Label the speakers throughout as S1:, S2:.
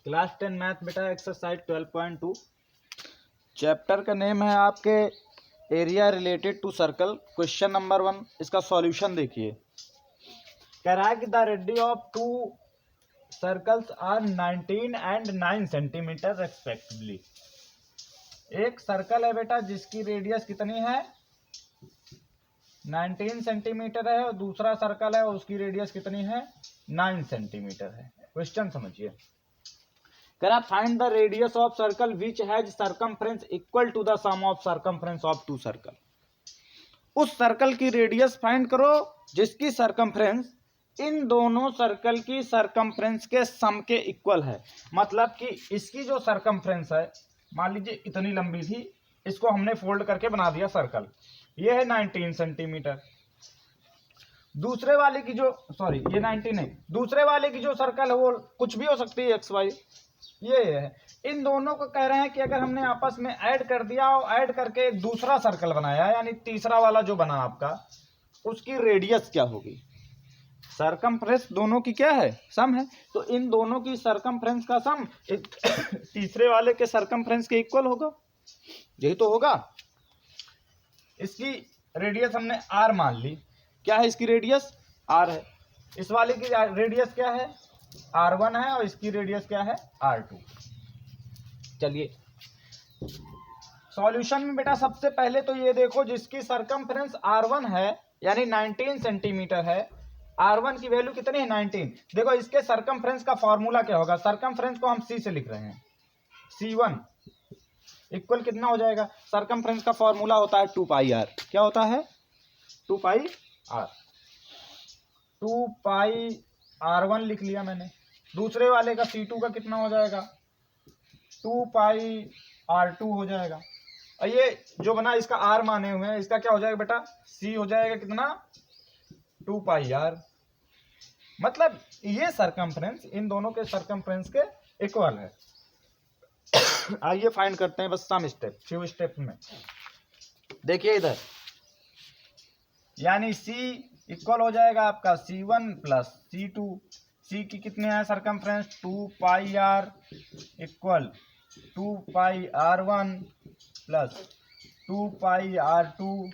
S1: Class 10 math बेटा exercise 12.2 chapter का name है आपके area related to circle. Question number 1 इसका सॉल्यूशन देखिए। कह रहा है कि the radius of two circles are 19 and 9 centimetre respectively. एक सर्कल है बेटा जिसकी रेडियस कितनी है 19 सेंटीमीटर है और दूसरा सर्कल है उसकी रेडियस कितनी है 9 सेंटीमीटर है। क्वेश्चन समझिए। कह रहा find the radius of circle which has circumference equal to the sum of circumference of two circle. उस सर्कल की रेडियस फाइंड करो जिसकी सर्कमफ्रेंस इन दोनों सर्कल की सर्कमफ्रेंस के सम के इक्वल है। मतलब कि इसकी जो सर्कमफ्रेंस है मान लीजिए इतनी लंबी थी, इसको हमने फोल्ड करके बना दिया सर्कल, ये है 19 सेंटीमीटर। दूसरे वाले की जो ये 19 नहीं, दूसरे वाले की जो सर्कल है वो कुछ भी हो सकती है एक्स वाई, ये है। इन दोनों को कह रहे हैं कि अगर हमने आपस में ऐड कर दिया और ऐड करके एक दूसरा सर्कल बनाया, यानी तीसरा वाला जो बना आपका, उसकी रेडियस क्या होगी। सर्कमफ्रेंस दोनों की क्या है सम है, तो इन दोनों की सर्कमफ्रेंस का सम तीसरे वाले के सर्कमफ्रेंस के इक्वल होगा, यही तो होगा। इसकी रेडियस हमने आर मान ली, क्या है इसकी रेडियस आर है। इस वाले की रेडियस क्या है R1 है और इसकी रेडियस क्या है R2। चलिए सॉल्यूशन में बेटा सबसे पहले तो ये देखो जिसकी सरकमफ्रेंस R1 है यानी 19 सेंटीमीटर है, R1 की वैल्यू कितनी है 19। देखो इसके सरकमफ्रेंस का फॉर्मूला क्या होगा, सरकमफ्रेंस को हम C से लिख रहे हैं, C1 इक्वल कितना हो जाएगा, सरकमफ्रेंस का फॉर्मूला होता है 2 पाई r। क्या होता है 2 पाई r। 2 पाई R1 लिख लिया मैंने। दूसरे वाले का C2 का कितना हो जाएगा 2 पाई R2 हो जाएगा। और ये जो बना इसका R माने हुए हैं, इसका क्या हो जाएगा बेटा C हो जाएगा कितना 2 पाई R। मतलब ये सरकमफ्रेंस इन दोनों के सरकमफ्रेंस के इक्वल है। आइए फाइंड करते हैं बस सम स्टेप, फ्यू स्टेप में। देखिए इधर यानी C इक्वल हो जाएगा आपका C1 प्लस C2। C की कितने हैं सरकमफ्रेंस 2 पाई R इक्वल 2 पाई R1 प्लस 2 पाई R2,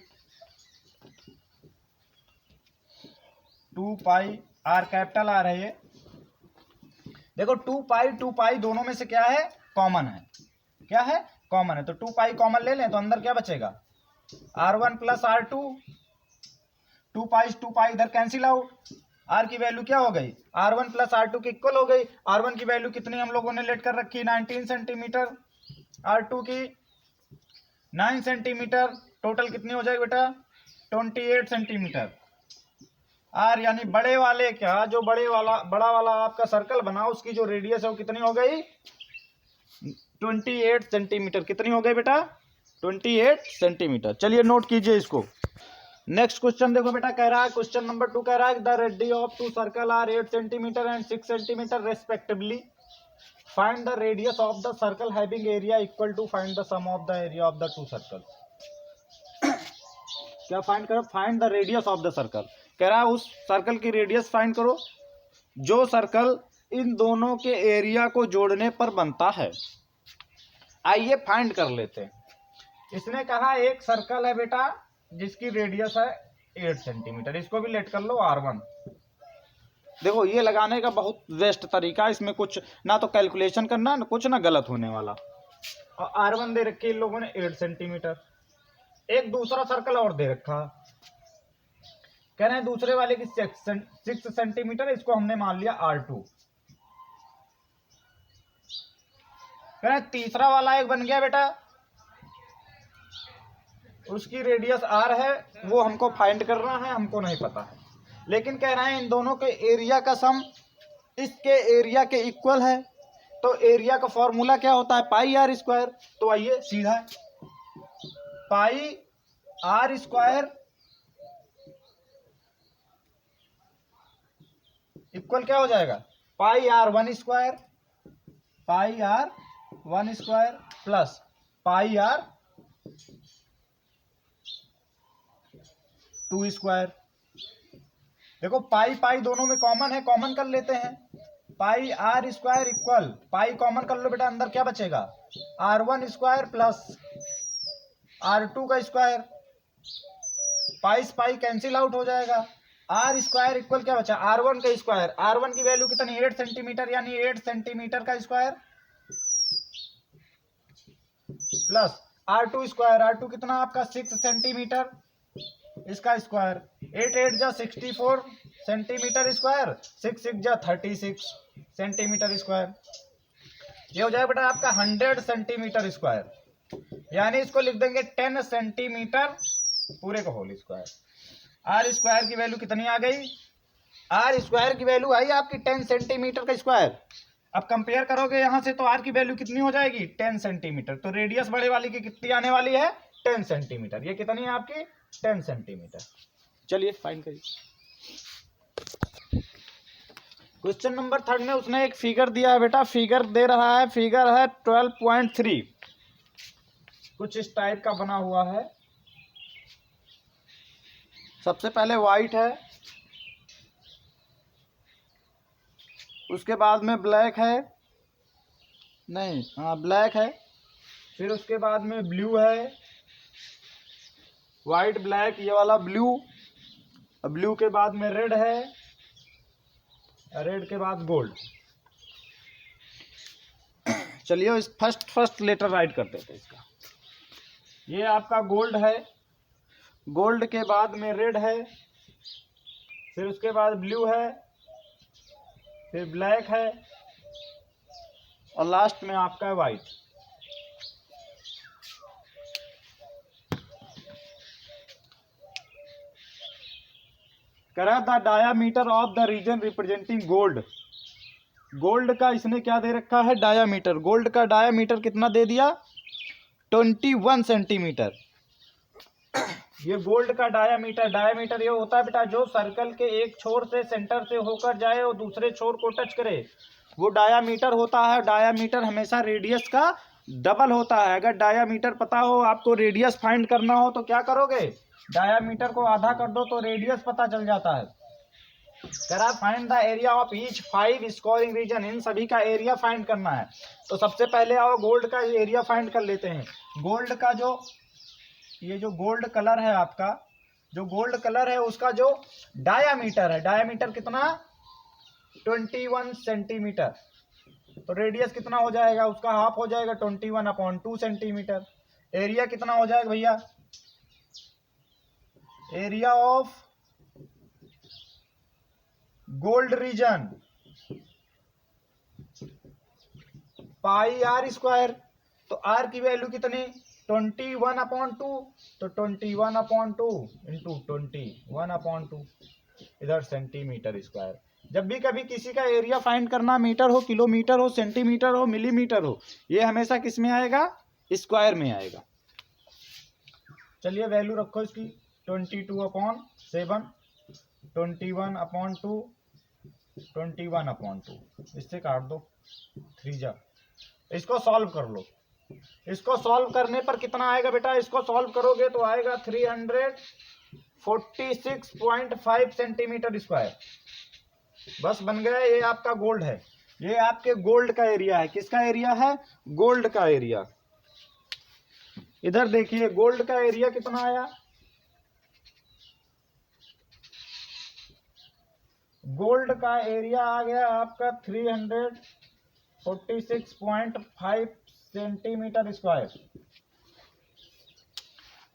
S1: 2 पाई R कैपिटल R है ये। देखो 2 पाई दोनों में से क्या है कॉमन है, क्या है कॉमन है, तो 2 पाई कॉमन ले लें तो अंदर क्या बचेगा R1 प्लस R2। 2 पाई इधर कैंसिल आउट, R की वैल्यू क्या हो गई R1 प्लस R2 की इक्वल हो गई। R1 की वैल्यू कितनी हम लोगों ने लेट कर रखी 19 सेंटीमीटर, R2 की 9 सेंटीमीटर, टोटल कितनी हो जाएगी बेटा 28 सेंटीमीटर। R यानी बड़े वाले क्या जो बड़ा वाला आपका सर्कल बना उसकी जो रेडियस है वो कितनी हो गई 28 सेंटीमीटर। कितनी हो गई बेटा 28 सेंटीमीटर। चलिए नोट कीजिए इसको। नेक्स्ट क्वेश्चन देखो बेटा, कह रहा है क्वेश्चन नंबर 2 कह रहा है the radius of two circle are 8 centimetre and 6 centimetre respectively. Find the radius of the circle having area equal to find the sum of the area of the two circle. क्या find करो, find the radius of the circle. कह रहा है उस circle की radius find करो जो circle इन दोनों के एरिया को जोड़ने पर बनता है। आइए फाइंड कर लेते हैं। इसने कहा एक सर्कल है बेटा जिसकी रेडियस है 8 सेंटीमीटर, इसको भी लेट कर लो R1। देखो ये लगाने का बहुत बेस्ट तरीका, इसमें कुछ ना तो कैलकुलेशन करना ना कुछ ना गलत होने वाला। और R1 दे रखी इन लोगों ने 8 सेंटीमीटर। एक दूसरा सर्कल और दे रखा, कह रहे हैं दूसरे वाले की 6 सेंटीमीटर, इसको हमने मान लिया R2। कह रहे हैं तीसरा वाला एक बन गया बेटा, उसकी रेडियस R है, वो हमको फाइंड करना है, हमको नहीं पता है। लेकिन कह रहे हैं इन दोनों के एरिया का सम इसके एरिया के इक्वल है, तो एरिया का फॉर्मूला क्या होता है पाई R स्क्वायर। तो आइए सीधा पाई R स्क्वायर इक्वल क्या हो जाएगा पाई R1 स्क्वायर, पाई R1 square plus pi R2 square. देखो पाई दोनों में कॉमन है, कॉमन कर लेते हैं। Pi r square equal, pi common कर लो बेटा, अंदर क्या बचेगा, R1 स्क्वायर प्लस R2 का स्क्वायर, पाई से पाई कैंसिल आउट हो जाएगा, आर स्क्वायर इक्वल क्या बचा, R1 का स्क्वायर, R1 की वैल्यू कितनी 8 सेंटीमीटर, यानी 8 सेंटीमीटर का square plus R2 square, R2 कितना आपका 6 सेंटीमीटर इसका स्क्वायर, 8 8 जा 64 सेंटीमीटर स्क्वायर, 6 6 जा 36 सेंटीमीटर स्क्वायर, ये हो जाएगा बेटा आपका 100 सेंटीमीटर स्क्वायर, यानी इसको लिख देंगे 10 सेंटीमीटर पूरे का होल स्क्वायर। आर स्क्वायर की वैल्यू कितनी आ गई, आर स्क्वायर की वैल्यू आई आपकी 10 सेंटीमीटर का स्क्वायर। अब कंपेयर करोगे यहां से तो आर की वैल्यू कितनी हो जाएगी 10 सेंटीमीटर, तो रेडियस बड़े वाली की कितनी आने वाली है 10 सेंटीमीटर, ये कितनी है आपकी 10 सेंटीमीटर। चलिए फाइंड करिए। क्वेश्चन नंबर 3 में उसने एक फिगर दिया है बेटा, फिगर दे रहा है, फिगर है 12.3, कुछ इस टाइप का बना हुआ है। सबसे पहले वाइट है, उसके बाद में ब्लैक है, नहीं हाँ ब्लैक है, फिर उसके बाद में ब्लू है, वाइट ब्लैक ये वाला ब्लू, ब्लू के बाद में रेड है, रेड के बाद गोल्ड। चलिए इस फर्स्ट लेटर राइट कर देते हैं इसका। ये आपका गोल्ड है, गोल्ड के बाद में रेड है, फिर उसके बाद ब्लू है, फिर ब्लैक है और लास्ट में आपका है वाइट। करा the diameter of the region representing gold, gold का इसने क्या दे रखा है डायामीटर, गोल्ड का डायामीटर कितना दे दिया 21 सेंटीमीटर। ये गोल्ड का डायामीटर, डायामीटर ये होता है बेटा जो सर्कल के एक छोर से सेंटर से होकर जाए और दूसरे छोर को टच करे, वो डायामीटर होता है। डायामीटर हमेशा रेडियस का डबल होता है। अगर डायामीटर पता हो आपको रेडियस फाइंड करना हो तो क्या करोगे, डायामीटर को आधा कर दो तो रेडियस पता चल जाता है। करा find the area of each 5 scoring region, इन सभी का एरिया फाइंड करना है। तो सबसे पहले आओ गोल्ड का एरिया फाइंड कर लेते हैं। गोल्ड का जो ये जो गोल्ड कलर है आपका, जो गोल्ड कलर है उसका जो डायामीटर है, डायामीटर कितना 21 सेंटीमीटर, तो रेडियस कितना हो जाएगा उसका हाफ हो जाएगा 21/2 सेंटीमीटर। एरिया कितना हो जाएगा भैया, area of gold region pi r square, तो आर की वैल्यू कितनी 21/2, तो 21/2 इंटू 21/2 इधर सेंटीमीटर स्क्वायर। जब भी कभी किसी का एरिया फाइंड करना, मीटर हो, किलोमीटर हो, सेंटीमीटर हो, मिलीमीटर हो, ये हमेशा किस में आएगा स्क्वायर में आएगा। चलिए वैल्यू रखो इसकी 22/7, 21/2, 21/2, इससे काट दो 3 जा, इसको सॉल्व कर लो। इसको सॉल्व करने पर कितना आएगा बेटा, इसको सॉल्व करोगे तो आएगा 346.5 सेंटीमीटर स्क्वायर। बस बन गया, ये आपका गोल्ड है, ये आपके गोल्ड का एरिया है। किसका एरिया है, गोल्ड का एरिया। इधर देखिए गोल्ड का एरिया कितना आया, गोल्ड का एरिया आ गया आपका 346.5 सेंटीमीटर स्क्वायर।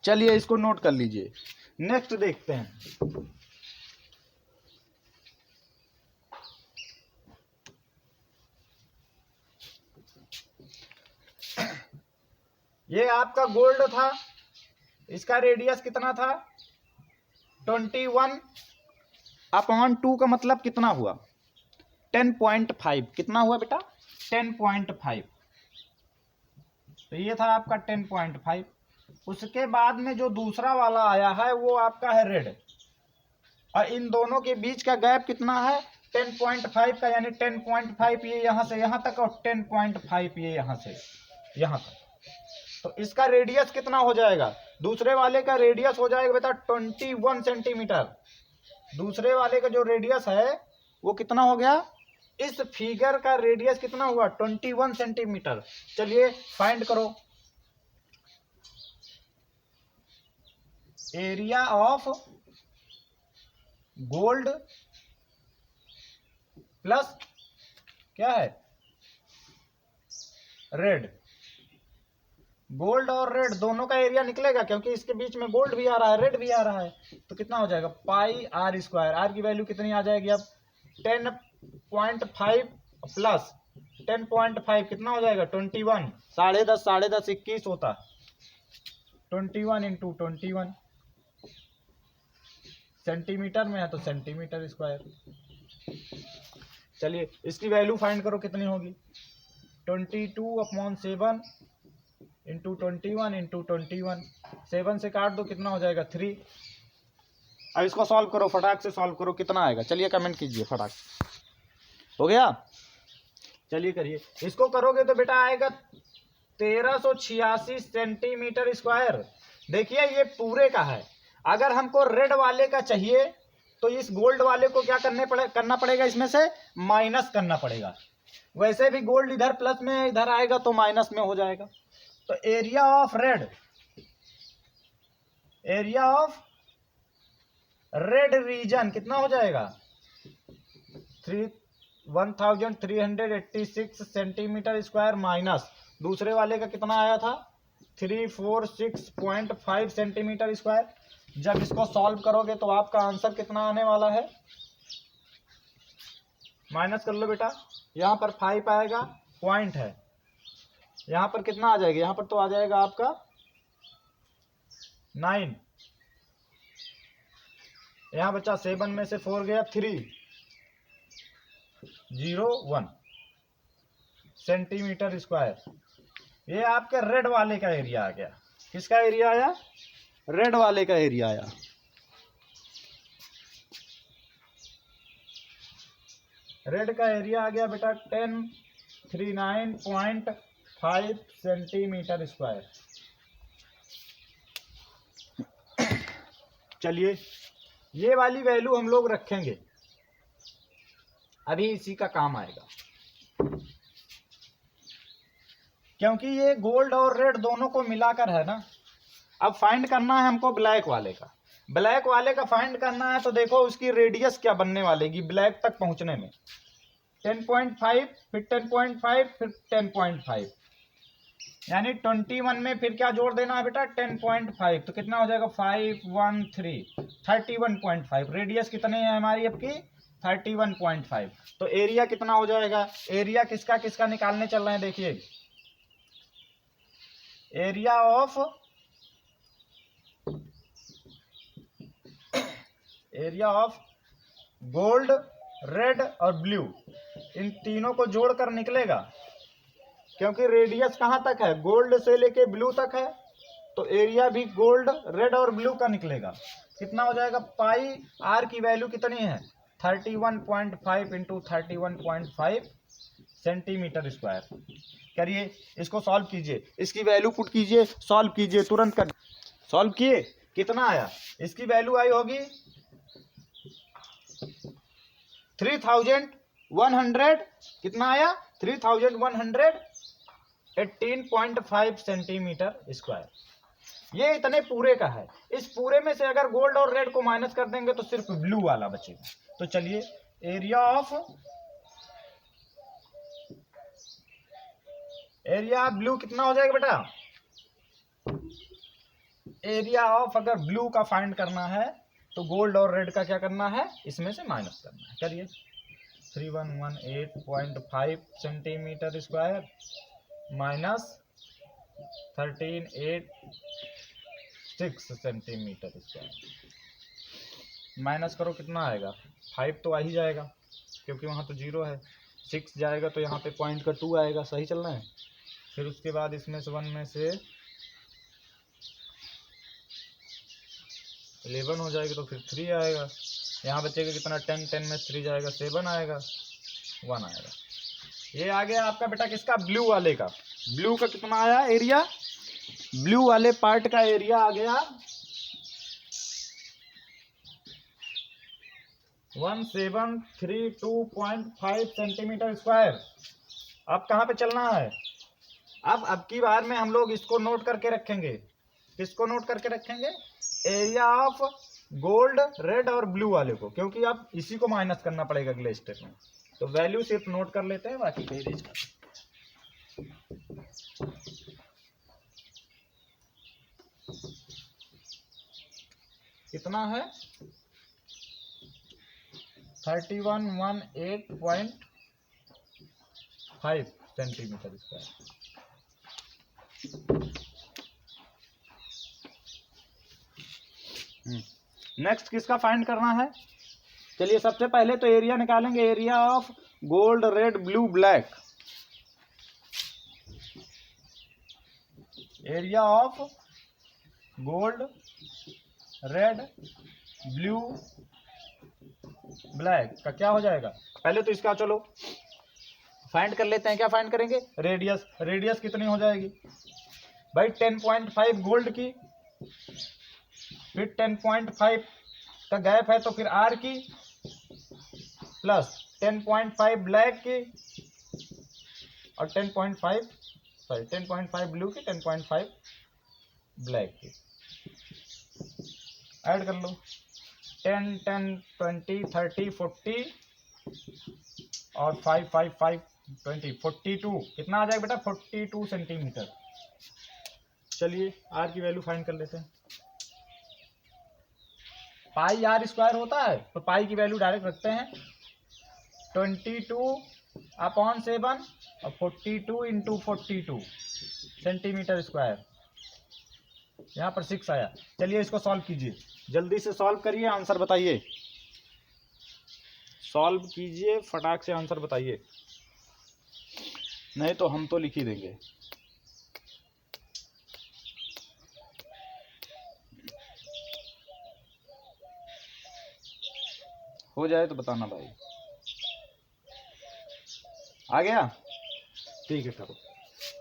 S1: चलिए इसको नोट कर लीजिए। नेक्स्ट देखते हैं, ये आपका गोल्ड था, इसका रेडियस कितना था 21/2 का मतलब कितना हुआ 10.5, कितना हुआ बेटा 10.5, तो ये था आपका 10.5। उसके बाद में जो दूसरा वाला आया है वो आपका है रेड, और इन दोनों के बीच का गैप कितना है 10.5 का, यानी 10.5 ये यहां से यहां तक और 10.5 ये यहां से यहां तक, तो इसका रेडियस कितना हो जाएगा, दूसरे वाले का रेडियस हो जाएगा बेटा 21 सेंटीमीटर। दूसरे वाले का जो रेडियस है वो कितना हो गया इस फिगर का रेडियस कितना हुआ 21 सेंटीमीटर। चलिए फाइंड करो एरिया ऑफ गोल्ड प्लस क्या है रेड। गोल्ड और रेड दोनों का एरिया निकलेगा क्योंकि इसके बीच में गोल्ड भी आ रहा है रेड भी आ रहा है, तो कितना हो जाएगा पाई आर स्क्वायर। आर की वैल्यू कितनी आ जाएगी अब 10.5 प्लस 10.5 कितना हो जाएगा 21, 10.5 10.5 21 होता 21 इंटू 21 सेंटीमीटर में है तो सेंटीमीटर स्क्वायर। चलिए इसकी वैल्यू फाइंड करो कितनी होगी 22/7 इंटू 21 इंटू 21, 7 से काट दो कितना हो जाएगा 3। अब इसको सॉल्व करो, फटाक से सॉल्व करो, कितना आएगा चलिए कमेंट कीजिए फटाक। हो गया, चलिए करिए। इसको करोगे तो बेटा आएगा 1386 सेंटीमीटर स्क्वायर। देखिए ये पूरे का है, अगर हमको रेड वाले का चाहिए तो इस गोल्ड वाले को क्या करना पड़ेगा इसमें से माइनस करना पड़ेगा। वैसे भी गोल्ड इधर प्लस में इधर आएगा तो माइनस में हो जाएगा। तो एरिया ऑफ रेड रीजन कितना हो जाएगा 1386 सेंटीमीटर स्क्वायर माइनस दूसरे वाले का कितना आया था 346.5 सेंटीमीटर स्क्वायर। जब इसको सॉल्व करोगे तो आपका आंसर कितना आने वाला है, माइनस कर लो बेटा, यहाँ पर 5 आएगा, पॉइंट है, यहाँ पर कितना आ जाएगा, यहाँ पर तो आ जाएगा आपका 9, यहाँ बच्चा 7 में से 4 गया 301 सेंटीमीटर स्क्वायर। ये आपके रेड वाले का एरिया आ गया। किसका एरिया आया, रेड वाले का एरिया आया। रेड का एरिया आ गया बेटा 1039.5 सेंटीमीटर स्क्वायर। चलिए ये वाली वैल्यू हम लोग रखेंगे, अभी इसी का काम आएगा, क्योंकि ये गोल्ड और रेड दोनों को मिलाकर है ना। अब फाइंड करना है हमको ब्लैक वाले का। ब्लैक वाले का फाइंड करना है तो देखो उसकी रेडियस क्या बनने वालेगी ब्लैक तक पहुंचने में, 10.5 फिर 10.5 फिर 10.5, यानी 21 में फिर क्या जोड़ देना है बेटा 10.5, तो कितना हो जाएगा 513 31.5। रेडियस कितनी है हमारी आपकी 31.5। तो एरिया कितना हो जाएगा, एरिया किसका किसका निकालने चल रहे हैं देखिए, एरिया ऑफ गोल्ड रेड और ब्लू, इन तीनों को जोड़कर निकलेगा, क्योंकि रेडियस कहां तक है गोल्ड से लेके ब्लू तक है, तो एरिया भी गोल्ड रेड और ब्लू का निकलेगा। कितना हो जाएगा पाई आर की वैल्यू कितनी है 31.5 इंटू 31.5 सेंटीमीटर स्क्वायर। करिए इसको सॉल्व कीजिए, इसकी वैल्यू पुट कीजिए, सॉल्व कीजिए, तुरंत कर। सॉल्व किए कितना आया, इसकी वैल्यू आई होगी 3100, कितना आया 3118.5 सेंटीमीटर स्क्वायर। ये इतने पूरे का है। इस पूरे में से अगर गोल्ड और रेड को माइनस कर देंगे तो सिर्फ ब्लू वाला बचेगा। तो चलिए एरिया ऑफ ब्लू कितना हो जाएगा बेटा, एरिया ऑफ अगर ब्लू का फाइंड करना है तो गोल्ड और रेड का क्या करना है इसमें से माइनस करना है। करिए 3118.5 centimetre square minus 1386 centimetre square, minus करो कितना आएगा 5 तो आ ही जाएगा क्योंकि वहाँ तो 0 है, 6 जाएगा तो यहाँ पे पॉइंट का 2 आएगा, सही चल रहा है। फिर उसके बाद इसमें से 1 में से 11 हो जाएगा तो फिर 3 आएगा, यहाँ बचेगा कितना 10, 10 में 3 जाएगा 7 आएगा, 1 आएगा। ये आ गया आपका बेटा किसका ब्लू वाले का। ब्लू का कितना आया एरिया, ब्लू वाले पार्ट का एरिया आ गया 1732.5 सेंटीमीटर स्क्वायर। अब कहाँ पे चलना है? अब की बार में हम लोग इसको नोट करके रखेंगे। किसको नोट करके रखेंगे? एरिया ऑफ गोल्ड, रेड और ब्लू वाले को, क्योंकि अब इसी को माइनस करना पड़ेगा अगले स्टेप में। तो वैल्यू सिर्फ नोट कर लेते हैं, बाकी कहीं नहीं कर। कितना है? 3118.5 सेंटीमीटर स्क्वायर। नेक्स्ट किसका फाइंड करना है? चलिए सबसे पहले तो एरिया निकालेंगे, area of gold, red, blue, black. Area of gold, red, blue, black का क्या हो जाएगा? पहले तो इसका चलो फाइंड कर लेते हैं। क्या फाइंड करेंगे? रेडियस। रेडियस कितनी हो जाएगी भाई? 10.5 गोल्ड की, फिर 10.5 का गैप है तो फिर आर की, प्लस 10.5 ब्लैक की और 10.5 ब्लू की, 10.5 ब्लैक की। ऐड कर लो 10 10 20 30 40 और 5 5 5 20 42। कितना आ जाएगा बेटा? 42 सेंटीमीटर। चलिए आर की वैल्यू फाइंड कर लेते हैं। पाई आर स्क्वायर होता है तो पाई की वैल्यू डायरेक्ट रखते हैं 22/7 और 42 इंटू 42 सेंटीमीटर स्क्वायर। यहाँ पर 6 आया। चलिए इसको सॉल्व कीजिए, जल्दी से सॉल्व करिए, आंसर बताइए। सॉल्व कीजिए, फटाक से आंसर बताइए, नहीं तो हम तो लिख ही देंगे। हो जाए तो बताना भाई। आ गया? ठीक है करो।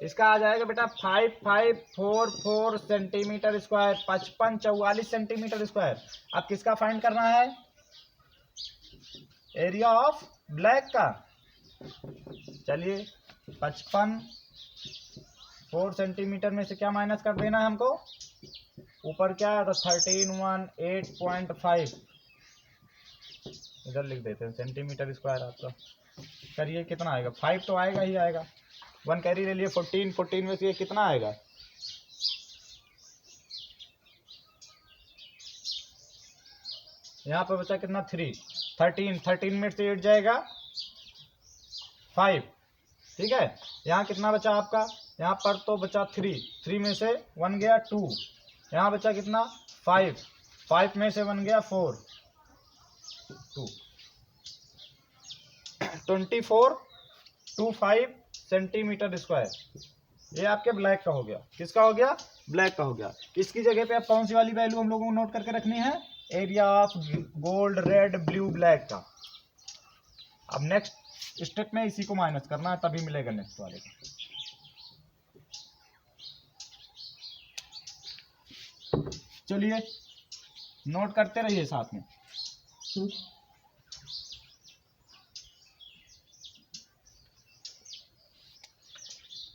S1: इसका आ जाएगा बेटा 5544 सेंटीमीटर स्क्वायर, 5544 सेंटीमीटर स्क्वायर। अब किसका फाइंड करना है? एरिया ऑफ ब्लैक का। चलिए 55 सेंटीमीटर में से क्या माइनस कर देना है हमको? ऊपर क्या है? तो 1318.5 इधर लिख देते हैं सेंटीमीटर स्क्वायर आपका। करिए कितना आएगा? 5 तो आएगा ही आएगा। 1 कैरी ले लिए 14, 14 में से ये कितना आएगा? यहाँ पर बचा कितना? 3 13, 13 में से 8 जाएगा 5। ठीक है, यहाँ कितना बचा आपका? यहाँ पर तो बचा 3, 3 में से 1 गया 2। यहाँ बचा कितना? 5, 5 में से 1 गया 4, 2। 2425 सेंटीमीटर स्क्वायर। ये आपके ब्लैक का हो गया। किसका हो गया? ब्लैक का हो गया। इसकी जगह पे अब कौन सी वाली वैल्यू हम लोगों को नोट करके रखनी है? Area of gold, red, blue, black का। अब नेक्स्ट स्टेप में इसी को माइनस करना है, तभी मिलेगा नेक्स्ट वाले का। चलिए नोट करते रहिए साथ में।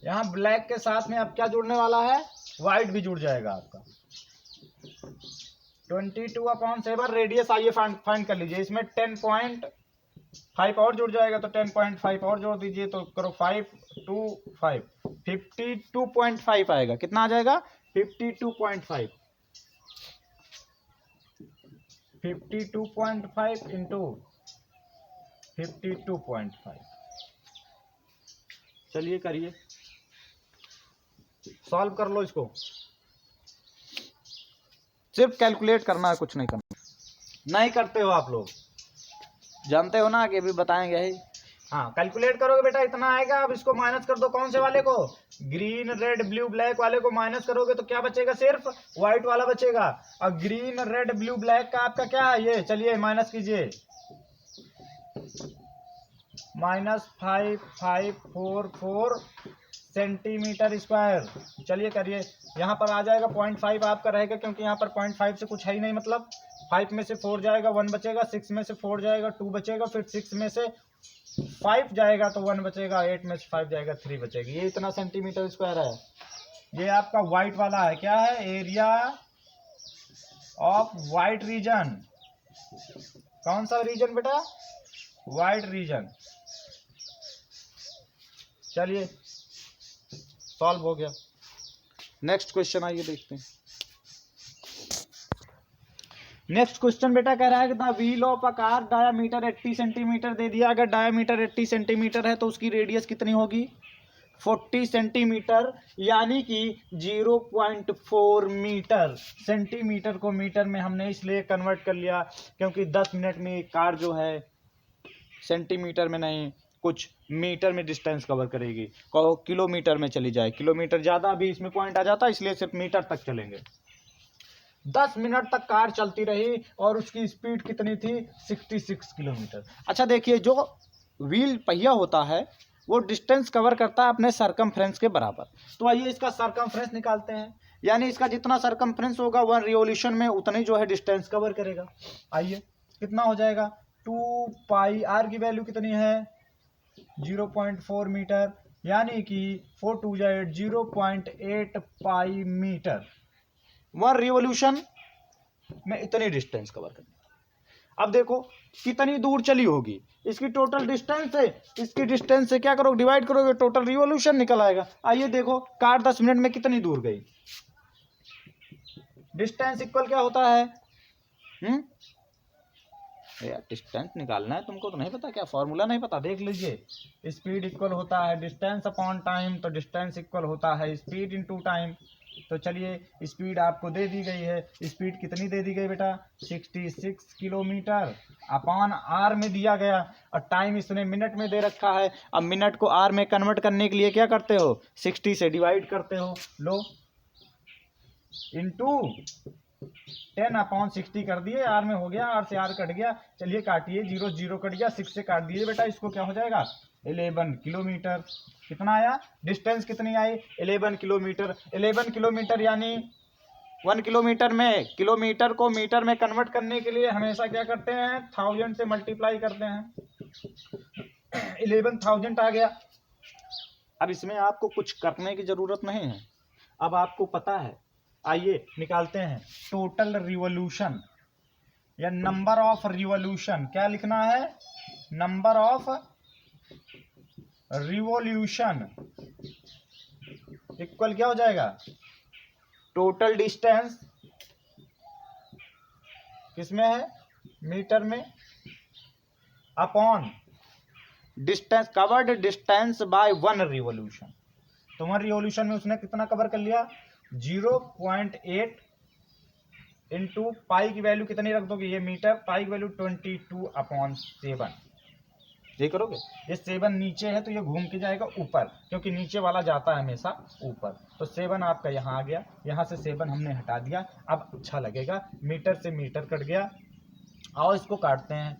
S1: यहाँ ब्लैक के साथ में अब क्या जुड़ने वाला है? व्हाइट भी जुड़ जाएगा आपका। 22/7 रेडियस। आइए फाइंड कर लीजिए। इसमें 10.5 और जुड़ जाएगा तो 10.5 और जोड़ दीजिए, तो करो 5 2 5 52.5 आएगा। कितना आ जाएगा? 52.5। 52.5 इंटू 52.5। चलिए करिए, सॉल्व कर लो इसको। सिर्फ कैलकुलेट करना है, कुछ नहीं करना। नहीं करते हो आप लोग, जानते हो ना कि अभी बताएंगे ही। हाँ कैलकुलेट करोगे बेटा, इतना आएगा। अब इसको माइनस कर दो। कौन से वाले को? ग्रीन, रेड, ब्लू, ब्लैक वाले को माइनस करोगे तो क्या बचेगा? सिर्फ व्हाइट वाला बचेगा। और ग्रीन, रेड, ब्लू, ब्लैक का आपका क्या है? ये चलिए माइनस कीजिए। -5544 सेंटीमीटर स्क्वायर। चलिए करिए। यहाँ पर आ जाएगा 0.5 आपका रहेगा, क्योंकि यहाँ पर 0.5 से कुछ है ही नहीं, मतलब 5 में से 4 जाएगा 1 बचेगा, 6 में से 4 जाएगा 2 बचेगा, फिर 6 में से 5 जाएगा तो 1 बचेगा, 8 में से 5 जाएगा 3 बचेगी। ये इतना सेंटीमीटर स्क्वायर है। ये आपका व्हाइट वाला है, क्या है, एरिया ऑफ व्हाइट रीजन। कौन सा रीजन बेटा, व्हाइट रीजन। चलिए सॉल्व हो गया। नेक्स्ट क्वेश्चन आइए देखते हैं। नेक्स्ट क्वेश्चन बेटा कह रहा है कि the wheel of a car diameter 80 centimetre दे दिया। अगर डायामीटर 80 सेंटीमीटर है तो उसकी रेडियस कितनी होगी, 40 सेंटीमीटर, यानी कि 0.4 मीटर। सेंटीमीटर को मीटर में हमने इसलिए कन्वर्ट कर लिया क्योंकि 10 मिनट में एक कार जो है सेंटीमीटर में नहीं कुछ मीटर में डिस्टेंस कवर करेगी। कहो किलोमीटर में चली जाए, किलोमीटर ज़्यादा अभी इसमें पॉइंट आ जाता है, इसलिए सिर्फ मीटर तक चलेंगे। 10 मिनट तक कार चलती रही और उसकी स्पीड कितनी थी, 66 किलोमीटर। अच्छा देखिए, जो व्हील पहिया होता है वो डिस्टेंस कवर करता है अपने सरकमफ्रेंस के बराबर। तो आइए इसका सरकमफ्रेंस निकालते हैं, यानी इसका जितना सरकमफ्रेंस होगा 1 रिवोल्यूशन में उतनी जो है डिस्टेंस कवर करेगा। आइए कितना हो जाएगा, 2 पाई, आर की वैल्यू कितनी है 0.4 मीटर, यानी कि 4 2 8 0.8 पाई मीटर। 1 रिवोल्यूशन में इतनी डिस्टेंस कवर करनी। अब देखो कितनी दूर चली होगी, इसकी टोटल डिस्टेंस है, इसकी डिस्टेंस से क्या करोगे, डिवाइड करोगे, टोटल रिवोल्यूशन निकल आएगा। आइए देखो कार 10 मिनट में कितनी दूर गई। डिस्टेंस इक्वल क्या होता है, यार डिस्टेंस निकालना है तुमको तो नहीं पता क्या, फॉर्मूला नहीं पता, देख लीजिए। स्पीड इक्वल होता है डिस्टेंस अपॉन टाइम, तो डिस्टेंस इक्वल होता है स्पीड इनटू टाइम। तो चलिए स्पीड आपको दे दी गई है, स्पीड कितनी दे दी गई बेटा, 66 किलोमीटर अपॉन आर में दिया गया, और टाइम इसने मिनट में दे रखा है। अब मिनट को आर में कन्वर्ट करने के लिए क्या करते हो, 60 से डिवाइड करते हो, लो इनटू 10 अपॉन 60 कर दिए, आर में हो गया, आर से आर कट गया। चलिए काटिए, 0 0 कट गया, 6 से काट दिए बेटा, इसको क्या हो जाएगा 11 किलोमीटर। कितना आया, डिस्टेंस कितनी आई 11 किलोमीटर। 11 किलोमीटर यानी 1 किलोमीटर में, किलोमीटर को मीटर में कन्वर्ट करने के लिए हमेशा क्या करते हैं, 1000 से मल्टीप्लाई करते हैं। 11,000 आ गया। अब इसमें आपको कुछ करने की जरूरत नहीं है, अब आपको पता है। आइए निकालते हैं टोटल रिवोल्यूशन या नंबर ऑफ रिवोल्यूशन। क्या लिखना है, नंबर ऑफ रिवोल्यूशन इक्वल क्या हो जाएगा, टोटल डिस्टेंस किसमें है, मीटर में, upon distance, covered distance by 1 revolution. तो 1 रिवोल्यूशन में उसने कितना कवर कर लिया, 0.8 इंटू पाई की वैल्यू कितनी रख दोगे, ये मीटर, पाई की वैल्यू 22/7। ये करोगे, ये 7 नीचे है तो ये घूम के जाएगा ऊपर, क्योंकि नीचे वाला जाता है हमेशा ऊपर। तो 7 आपका यहाँ आ गया, यहाँ से 7 हमने हटा दिया। अब अच्छा लगेगा, मीटर से मीटर कट गया। आओ इसको काटते हैं,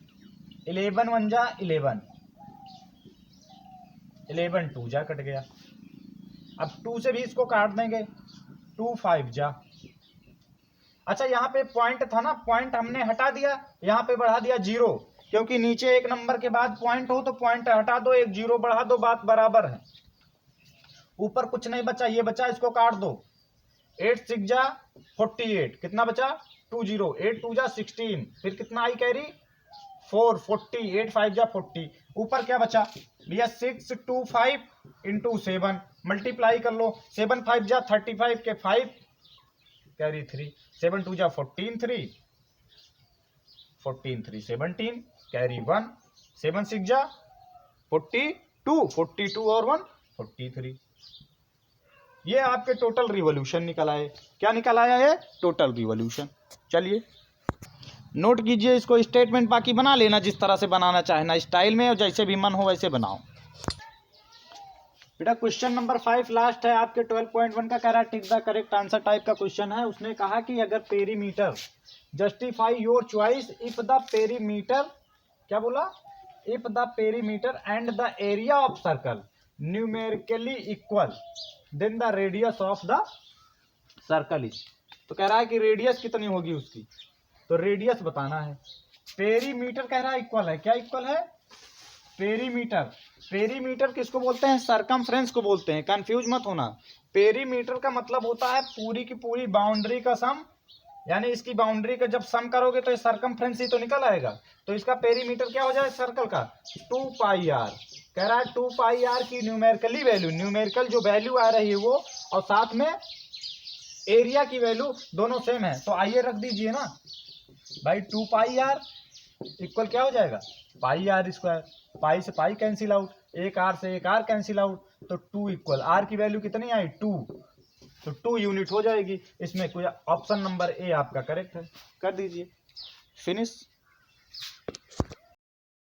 S1: 11 1 जा 11, 11 2 जा कट गया। अब 2 से भी इसको काट देंगे, 2 5 जा। अच्छा यहाँ पे पॉइंट था ना, पॉइंट हमने हटा दिया, यहाँ पे बढ़ा दिया 0, क्योंकि नीचे एक नंबर के बाद पॉइंट हो तो पॉइंट हटा दो, एक 0 बढ़ा दो, बात बराबर है। ऊपर कुछ नहीं बचा, ये बचा, इसको काट दो। 8 6 जा 48, कितना बचा 20, 8 2 जा 16, फिर कितना आई कैरी 4, 40, 8 5 जा 40। ऊपर क्या बचा भैया, 6 2 5 इंटू 7, मल्टीप्लाई कर लो, 7 5 जा 35 के 5 कैरी 3, 7 2 जा 14 3, 14 3 17 कैरी 1, 7 6 जा 42, 42 और 1 43। ये आपके टोटल रिवोल्यूशन निकल आए। क्या निकल आया है, टोटल रिवोल्यूशन। चलिए नोट कीजिए इसको, स्टेटमेंट बाकी बना लेना जिस तरह से बनाना चाहे ना, स्टाइल में, और जैसे भी मन हो वैसे बनाओ। बेटा क्वेश्चन नंबर 5 लास्ट है आपके 12.1 का, कह रहा है tick the correct answer type का क्वेश्चन है। उसने कहा कि अगर perimeter, justify your choice if the perimeter, क्या बोला, if the perimeter and the area of circle numerically equal then the radius of the circle is. तो कह रहा है कि रेडियस कितनी होगी उसकी, तो रेडियस बताना है। पेरीमीटर कह रहा है इक्वल है, क्या इक्वल है? पेरीमीटर। पेरीमीटर किसको बोलते हैं? सरकमफ्रेंस को बोलते हैं, कंफ्यूज मत होना। पेरीमीटर का मतलब होता है पूरी की पूरी बाउंड्री का सम, यानी इसकी बाउंड्री का जब सम करोगे तो ये सरकमफ्रेंस ही तो निकल आएगा। तो इसका पेरीमीटर क्या हो जाए सर्कल का? 2 पाई आर। कह रहा है 2 पाई आर की न्यूमेरिकली वैल्यू, न्यूमेरिकल जो वैल्यू आ रही है वो, और साथ में एरिया की वैल्यू दोनों सेम है, तो आइए रख दीजिए ना भाई। 2 पाई आर इक्वल क्या हो जाएगा? पाई आर स्क्वायर। पाई से पाई कैंसिल आउट, एक आर से एक आर कैंसिल आउट, तो 2 इक्वल आर की वैल्यू कितनी आई? 2, तो 2 यूनिट हो जाएगी। इसमें कोई ऑप्शन नंबर ए आपका करेक्ट है, कर दीजिए, फिनिश।